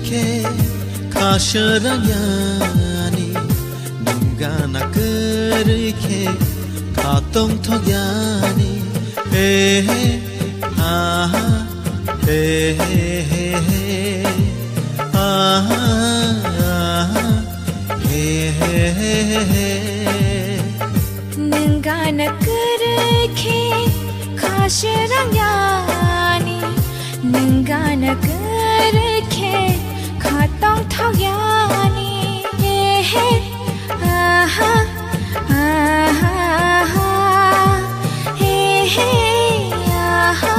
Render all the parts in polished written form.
ke khasharanyani ningana kerke khatong thogyani he he ha ha he he he ha ha he he he ningana kerke khasharanyani ningana kerke khatong thogyani he ha ha ha ha he he ha ha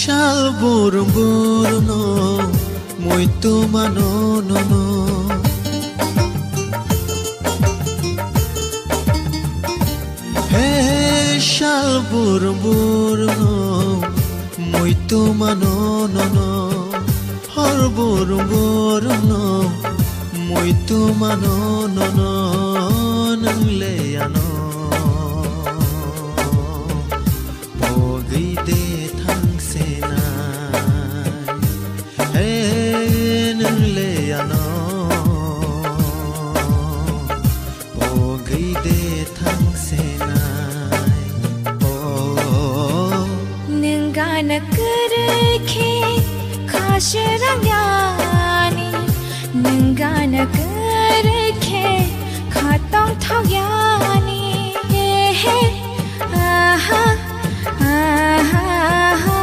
Shal burung burung no muito mano no no hey shal burung burung no muito mano no no hor burung burung no muito mano no no nang le ano pogi de ningana kerke khasharanyani ningana kerke khatong thogyani he he ha ha ha ha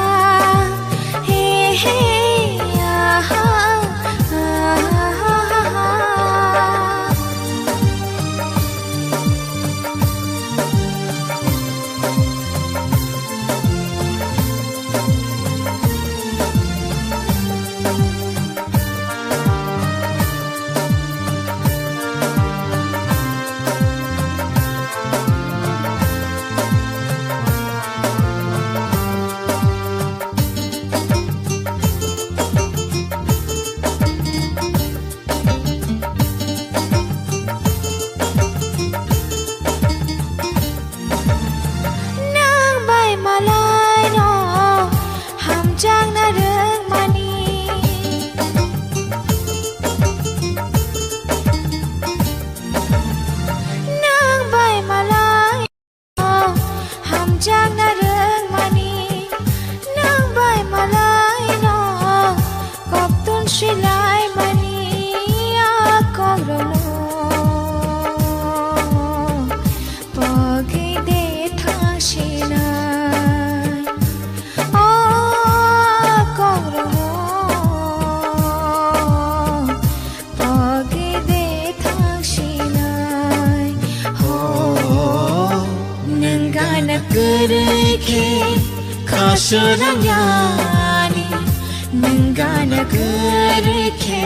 he he ha Shilai mani akorono pagi de thashinai akorono pagi de thashinai ho ningana kerke khasharanyani ningana kerke